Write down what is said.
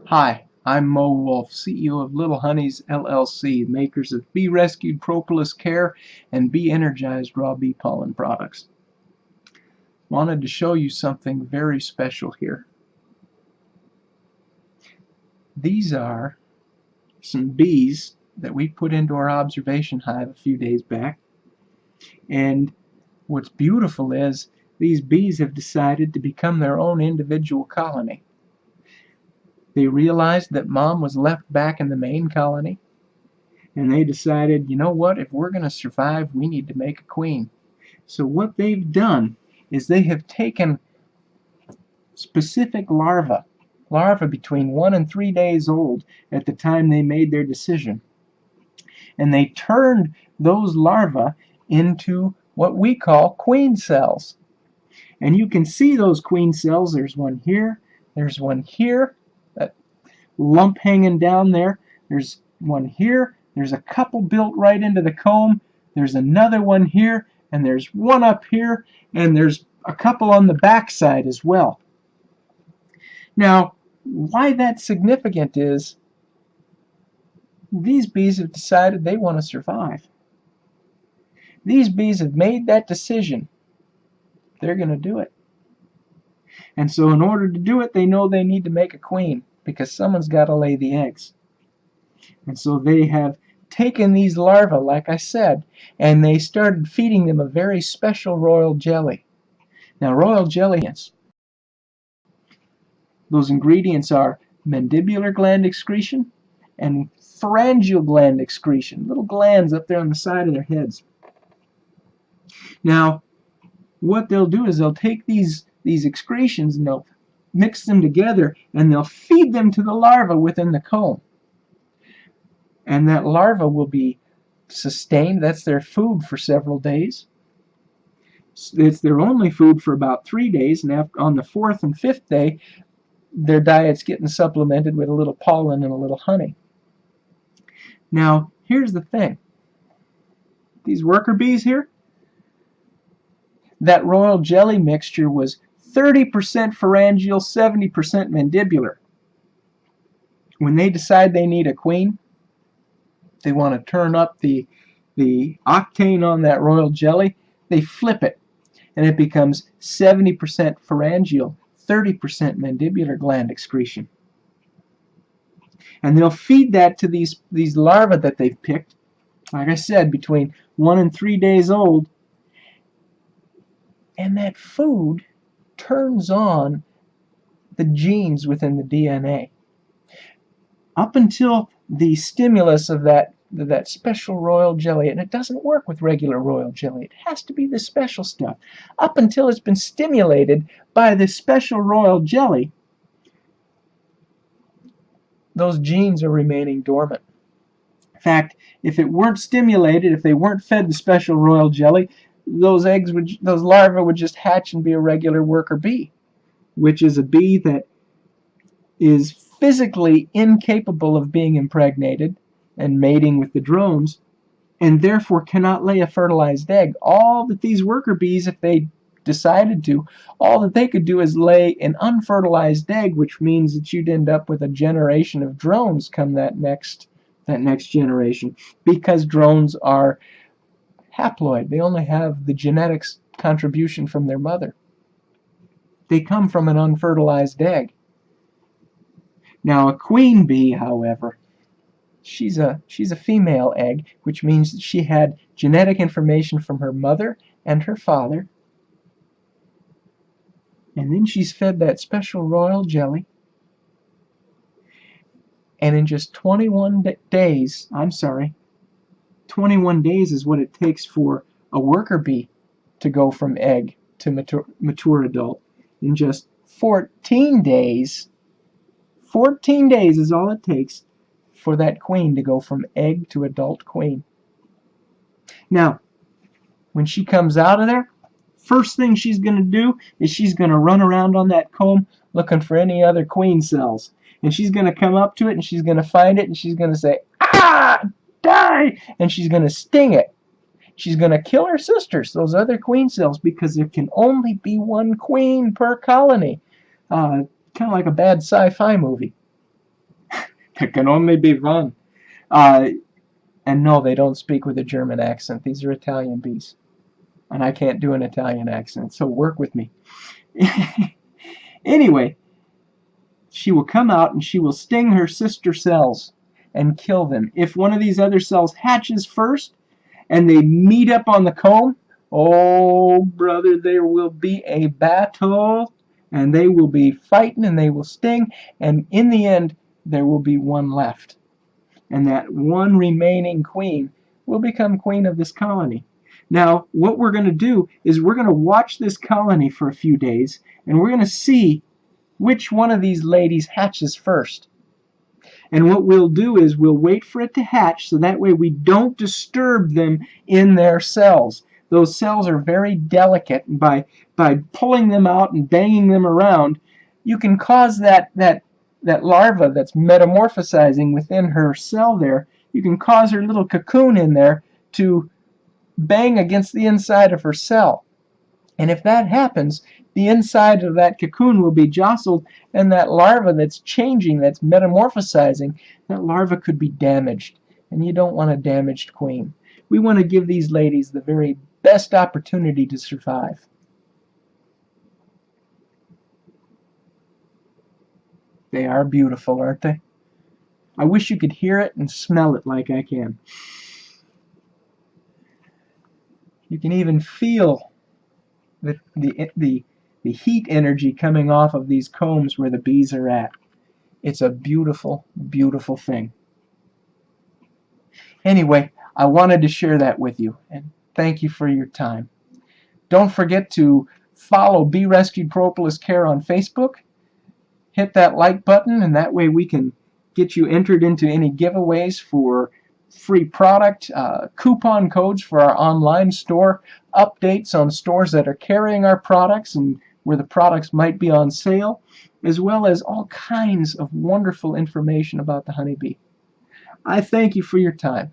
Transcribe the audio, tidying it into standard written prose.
Hi, I'm Mo Wolf, CEO of Little Honeyzzz LLC, makers of Bee Rescued Propolis Care and Bee Energized Raw Bee Pollen products. Wanted to show you something very special here. These are some bees that we put into our observation hive a few days back. And what's beautiful is these bees have decided to become their own individual colony. They realized that mom was left back in the main colony, and they decided, you know what, if we're going to survive, we need to make a queen. So what they've done is they have taken specific larvae between 1 and 3 days old at the time they made their decision, and they turned those larvae into what we call queen cells. And you can see those queen cells. There's one here, there's one here, that lump hanging down there, there's one here, there's a couple built right into the comb, there's another one here, and there's one up here, and there's a couple on the back side as well. Now, why that's significant is these bees have decided they want to survive. These bees have made that decision. They're going to do it. And so in order to do it, they know they need to make a queen, because someone's got to lay the eggs. And so they have taken these larvae, like I said, and they started feeding them a very special royal jelly. Now, royal jelly, those ingredients are mandibular gland excretion and pharyngeal gland excretion, little glands up there on the side of their heads. Now, what they'll do is they'll take these excretions and they'll mix them together, and they'll feed them to the larva within the comb. And that larva will be sustained. That's their food for several days. It's their only food for about 3 days, and on the 4th and 5th day, their diet's getting supplemented with a little pollen and a little honey. Now, here's the thing. These worker bees here, that royal jelly mixture was 30% pharyngeal, 70% mandibular. When they decide they need a queen, they want to turn up the octane on that royal jelly, they flip it, and it becomes 70% pharyngeal, 30% mandibular gland excretion. And they'll feed that to these larvae that they've picked, like I said, between 1 and 3 days old, and that food turns on the genes within the DNA. Up until the stimulus of that special royal jelly, and it doesn't work with regular royal jelly, it has to be the special stuff. Up until it's been stimulated by this special royal jelly, those genes are remaining dormant. In fact, if it weren't stimulated, if they weren't fed the special royal jelly, those larvae would just hatch and be a regular worker bee, which is a bee that is physically incapable of being impregnated and mating with the drones, and therefore cannot lay a fertilized egg. All that these worker bees, if they decided to, all that they could do is lay an unfertilized egg, which means that you'd end up with a generation of drones come that next generation, because drones are haploid. They only have the genetics contribution from their mother. They come from an unfertilized egg. Now, a queen bee, however, she's a female egg, which means that she had genetic information from her mother and her father, and then she's fed that special royal jelly, and in just 21 days is what it takes for a worker bee to go from egg to mature adult. In just 14 days is all it takes for that queen to go from egg to adult queen. Now, when she comes out of there, first thing she's going to do is she's going to run around on that comb looking for any other queen cells. And she's going to come up to it, and she's going to find it, and she's going to say, "Ah! Die!" And she's going to sting it. She's going to kill her sisters, those other queen cells, because there can only be one queen per colony. Kind of like a bad sci-fi movie. It can only be fun. And no, they don't speak with a German accent. These are Italian bees. And I can't do an Italian accent, so work with me. Anyway, she will come out and she will sting her sister cells and kill them. If one of these other cells hatches first and they meet up on the comb, oh, brother, there will be a battle, and they will be fighting and they will sting, and in the end, there will be one left. And that one remaining queen will become queen of this colony. Now, what we're going to do is we're going to watch this colony for a few days, and we're going to see which one of these ladies hatches first. And what we'll do is we'll wait for it to hatch, so that way we don't disturb them in their cells. Those cells are very delicate, and by pulling them out and banging them around, you can cause that larva that's metamorphosizing within her cell there, you can cause her little cocoon in there to bang against the inside of her cell. And if that happens, the inside of that cocoon will be jostled, and that larva that's changing, that's metamorphosizing, that larva could be damaged. And you don't want a damaged queen. We want to give these ladies the very best opportunity to survive. They are beautiful, aren't they? I wish you could hear it and smell it like I can. You can even feel the heat energy coming off of these combs where the bees are at. It's a beautiful, beautiful thing. Anyway, I wanted to share that with you, and thank you for your time. Don't forget to follow Bee Rescued Propolis Care on Facebook. Hit that like button, and that way we can get you entered into any giveaways for free product, coupon codes for our online store, updates on stores that are carrying our products and where the products might be on sale, as well as all kinds of wonderful information about the honeybee. I thank you for your time.